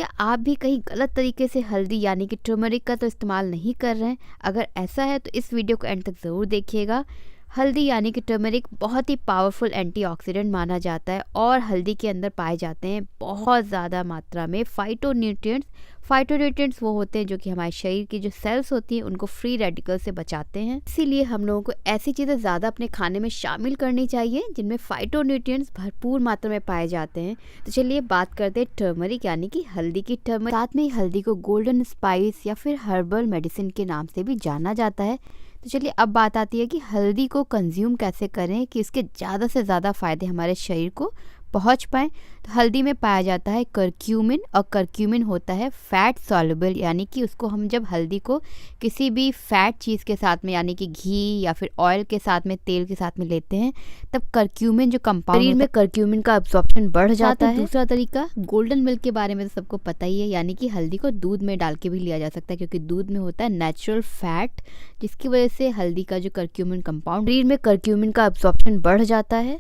क्या आप भी कहीं गलत तरीके से हल्दी यानी कि टर्मरिक का तो इस्तेमाल नहीं कर रहे हैं? अगर ऐसा है तो इस वीडियो को एंड तक ज़रूर देखिएगा। हल्दी यानी कि टर्मरिक बहुत ही पावरफुल एंटीऑक्सीडेंट माना जाता है और हल्दी के अंदर पाए जाते हैं बहुत ज़्यादा मात्रा में फाइटोन्यूट्रिएंट्स। फाइटोन्यूट्रिएंट्स वो होते हैं जो कि हमारे शरीर की जो सेल्स होती हैं उनको फ्री रेडिकल से बचाते हैं। इसीलिए हम लोगों को ऐसी चीज़ें ज़्यादा अपने खाने में शामिल करनी चाहिए जिनमें फाइटोन्यूट्रिएंट्स भरपूर मात्रा में पाए जाते हैं। तो चलिए बात करते हैं टर्मरिक यानी कि हल्दी की। टर्मरिक साथ में ही हल्दी को गोल्डन स्पाइस या फिर हर्बल मेडिसिन के नाम से भी जाना जाता है। तो चलिए अब बात आती है कि हल्दी को कंज्यूम कैसे करें कि इसके ज़्यादा से ज़्यादा फ़ायदे हमारे शरीर को पहुंच पाएँ। तो हल्दी में पाया जाता है करक्यूमिन, और करक्यूमिन होता है फैट सॉल्युबल, यानी कि उसको हम जब हल्दी को किसी भी फैट चीज़ के साथ में यानी कि घी या फिर ऑयल के साथ में, तेल के साथ में लेते हैं तब करक्यूमिन जो कंपाउंड शरीर में करक्यूमिन का एब्जॉर्प्शन बढ़ जाता है। दूसरा तरीका गोल्डन मिल्क के बारे में तो सबको पता ही है, यानी कि हल्दी को दूध में डाल के भी लिया जा सकता है क्योंकि दूध में होता है नेचुरल फैट, जिसकी वजह से हल्दी का जो करक्यूमिन कंपाउंड शरीर में करक्यूमिन का एब्जॉर्प्शन बढ़ जाता है।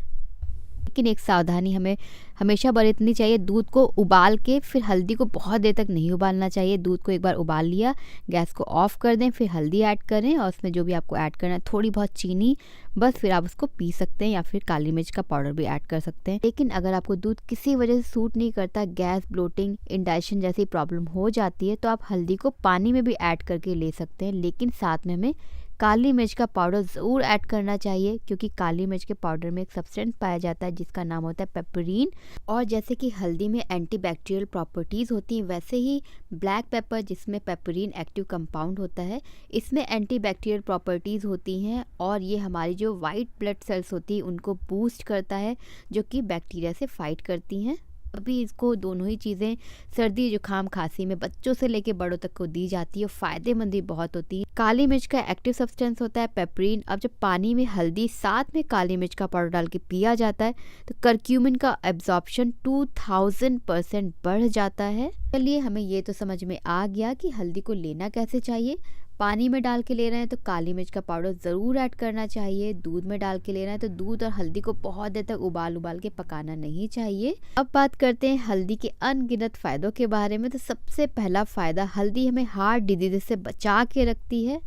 लेकिन एक सावधानी हमें हमेशा बरतनी चाहिए, दूध को उबाल के फिर हल्दी को बहुत देर तक नहीं उबालना चाहिए। दूध को एक बार उबाल लिया, गैस को ऑफ कर दें, फिर हल्दी ऐड करें और उसमें जो भी आपको ऐड करना है, थोड़ी बहुत चीनी, बस फिर आप उसको पी सकते हैं या फिर काली मिर्च का पाउडर भी ऐड कर सकते हैं। लेकिन अगर आपको दूध किसी वजह से सूट नहीं करता, गैस, ब्लोटिंग, इंडाइजेशन जैसी प्रॉब्लम हो जाती है, तो आप हल्दी को पानी में भी ऐड करके ले सकते हैं। लेकिन साथ में हमें काली मिर्च का पाउडर ज़रूर ऐड करना चाहिए क्योंकि काली मिर्च के पाउडर में एक सब्सटेंस पाया जाता है जिसका नाम होता है पेपरिन। और जैसे कि हल्दी में एंटीबैक्टीरियल प्रॉपर्टीज़ होती हैं, वैसे ही ब्लैक पेपर जिसमें पेपरिन एक्टिव कंपाउंड होता है, इसमें एंटीबैक्टीरियल प्रॉपर्टीज़ होती हैं और ये हमारी जो वाइट ब्लड सेल्स होती हैं उनको बूस्ट करता है, जो कि बैक्टीरिया से फाइट करती हैं। अभी इसको दोनों ही चीज़ें सर्दी, जुकाम, खांसी में बच्चों से लेके बड़ों तक को दी जाती है, फ़ायदेमंद भी बहुत होती है। काली मिर्च का एक्टिव सब्सटेंस होता है पेपरिन। अब जब पानी में हल्दी साथ में काली मिर्च का पाउडर डाल के पिया जाता है तो करक्यूमिन का एब्जॉर्प्शन 2000% बढ़ जाता है। चलिए हमें ये तो समझ में आ गया कि हल्दी को लेना कैसे चाहिए। पानी में डाल के ले रहे हैं तो काली मिर्च का पाउडर ज़रूर ऐड करना चाहिए। दूध में डाल के ले रहे हैं तो दूध और हल्दी को बहुत देर तक उबाल के पकाना नहीं चाहिए। अब बात करते हैं हल्दी के अनगिनत फ़ायदों के बारे में। तो सबसे पहला फ़ायदा, हल्दी हमें हार्ट डिजीज़ से बचा के रखती है।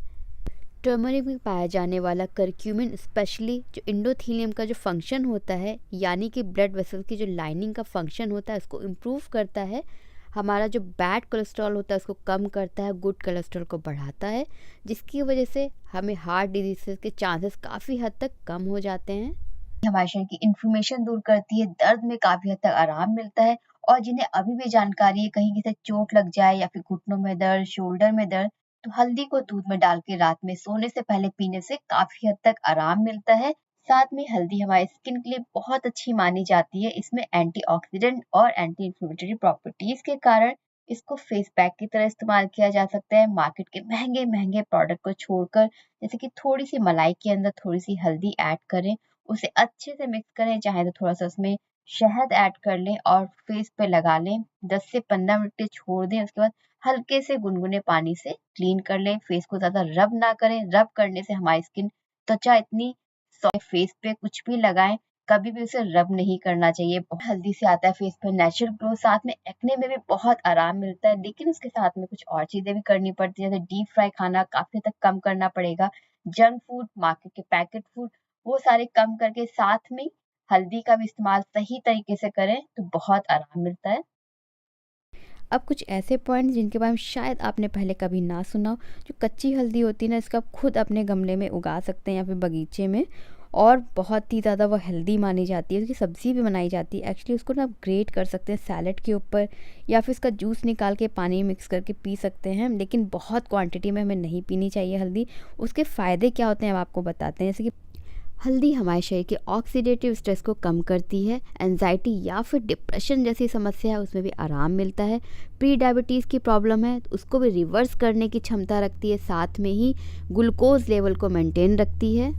टर्मरिक में पाया जाने वाला करक्यूमिन स्पेशली जो एंडोथेलियम का जो फंक्शन होता है, यानी कि ब्लड वेसल की जो लाइनिंग का फंक्शन होता है, उसको इम्प्रूव करता है। हमारा जो बैड कोलेस्ट्रॉल होता है उसको कम करता है, गुड कोलेस्ट्रॉल को बढ़ाता है, जिसकी वजह से हमें हार्ट डिजीज़ के चांसेस काफ़ी हद तक कम हो जाते हैं। हमारे शरीर की इन्फ्लेमेशन दूर करती है, दर्द में काफ़ी हद तक आराम मिलता है। और जिन्हें अभी भी जानकारी है कहीं किसी चोट लग जाए या फिर घुटनों में दर्द, शोल्डर में दर्द, तो हल्दी को दूध में डाल के रात में सोने से पहले पीने से काफ़ी हद तक आराम मिलता है। साथ में हल्दी हमारे स्किन के लिए बहुत अच्छी मानी जाती है। इसमें एंटीऑक्सीडेंट और एंटी इन्फ्लेमेटरी प्रॉपर्टीज के कारण इसको फेस पैक की तरह इस्तेमाल किया जा सकता है। मार्केट के महंगे प्रोडक्ट को छोड़कर, जैसे कि थोड़ी सी मलाई के अंदर थोड़ी सी हल्दी ऐड करें, उसे अच्छे से मिक्स करें, चाहे तो थोड़ा-सा उसमें शहद ऐड कर लें और फेस पे लगा लें। 10 से 15 मिनट के छोड़ दें, उसके बाद हल्के से गुनगुने पानी से क्लीन कर लें। फेस को ज़्यादा रब ना करें, रब करने से हमारी स्किन, त्वचा इतनी फेस पे कुछ भी लगाएँ, कभी भी उसे रब नहीं करना चाहिए। हल्दी से आता है फेस पे नेचुरल ग्लो, साथ में एक्ने में भी बहुत आराम मिलता है। लेकिन उसके साथ में कुछ और चीज़ें भी करनी पड़ती है, जैसे डीप फ्राई खाना काफ़ी हद तक कम करना पड़ेगा। जंक फूड, मार्केट के पैकेट फूड, वो सारे कम करके साथ में हल्दी का भी इस्तेमाल सही तरीके से करें तो बहुत आराम मिलता है। अब कुछ ऐसे पॉइंट्स जिनके बारे में शायद आपने पहले कभी ना सुना हो। जो कच्ची हल्दी होती है ना, इसका आप खुद अपने गमले में उगा सकते हैं या फिर बगीचे में, और बहुत ही ज़्यादा वो हेल्दी मानी जाती है। उसकी सब्ज़ी भी बनाई जाती है। एक्चुअली उसको ना आप ग्रेट कर सकते हैं सैलेड के ऊपर, या फिर उसका जूस निकाल के पानी में मिक्स करके पी सकते हैं। लेकिन बहुत क्वांटिटी में हमें नहीं पीनी चाहिए हल्दी। उसके फ़ायदे क्या होते हैं अब आपको बताते हैं। जैसे कि हल्दी हमारे शरीर के ऑक्सीडेटिव स्ट्रेस को कम करती है। एंजाइटी या फिर डिप्रेशन जैसी समस्या है उसमें भी आराम मिलता है। प्री डायबिटीज़ की प्रॉब्लम है तो उसको भी रिवर्स करने की क्षमता रखती है। साथ में ही ग्लूकोज लेवल को मेंटेन रखती है।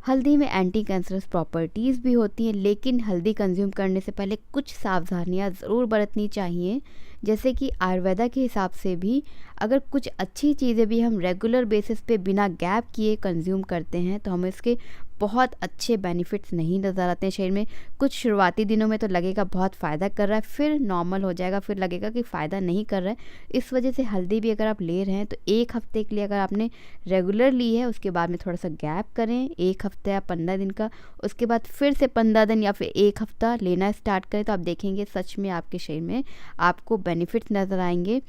हल्दी में एंटी कैंसरस प्रॉपर्टीज़ भी होती हैं, लेकिन हल्दी कंज्यूम करने से पहले कुछ सावधानियां ज़रूर बरतनी चाहिए। जैसे कि आयुर्वेदा के हिसाब से भी अगर कुछ अच्छी चीज़ें भी हम रेगुलर बेसिस पे बिना गैप किए कंज्यूम करते हैं तो हमें इसके बहुत अच्छे बेनिफिट्स नहीं नज़र आते हैं शरीर में। कुछ शुरुआती दिनों में तो लगेगा बहुत फ़ायदा कर रहा है, फिर नॉर्मल हो जाएगा, फिर लगेगा कि फ़ायदा नहीं कर रहा है। इस वजह से हल्दी भी अगर आप ले रहे हैं तो 1 हफ़्ते के लिए अगर आपने रेगुलर ली है, उसके बाद में थोड़ा सा गैप करें, 1 हफ़्ते या 15 दिन का, उसके बाद फिर से 15 दिन या फिर 1 हफ़्ता लेना स्टार्ट करें, तो आप देखेंगे सच में आपके शरीर में आपको बेनिफिट्स नज़र आएंगे।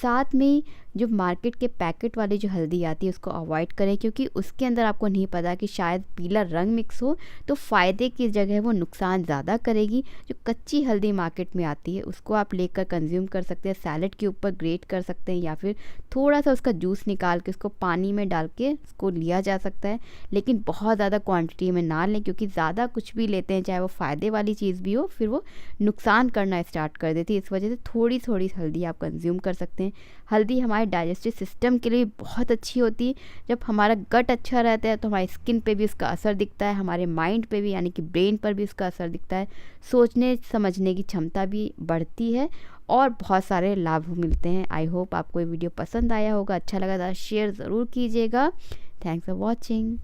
साथ में जो मार्केट के पैकेट वाली जो हल्दी आती है उसको अवॉइड करें, क्योंकि उसके अंदर आपको नहीं पता कि शायद पीला रंग मिक्स हो, तो फ़ायदे की जगह वो नुकसान ज़्यादा करेगी। जो कच्ची हल्दी मार्केट में आती है उसको आप लेकर कंज्यूम कर सकते हैं, सैलेड के ऊपर ग्रेट कर सकते हैं, या फिर थोड़ा सा उसका जूस निकाल के उसको पानी में डाल के उसको लिया जा सकता है। लेकिन बहुत ज़्यादा क्वांटिटी में ना लें, क्योंकि ज़्यादा कुछ भी लेते हैं चाहे वो फ़ायदे वाली चीज़ भी हो, फिर वो नुकसान करना स्टार्ट कर देती है। इस वजह से थोड़ी थोड़ी हल्दी आप कंज्यूम कर सकते हैं। हल्दी हमारे डाइजेस्टिव सिस्टम के लिए बहुत अच्छी होती है। जब हमारा गट अच्छा रहता है तो हमारी स्किन पे भी उसका असर दिखता है, हमारे माइंड पे भी यानी कि ब्रेन पर भी उसका असर दिखता है, सोचने समझने की क्षमता भी बढ़ती है और बहुत सारे लाभ मिलते हैं। आई होप आपको ये वीडियो पसंद आया होगा, अच्छा लगा था शेयर ज़रूर कीजिएगा। Thanks for watching.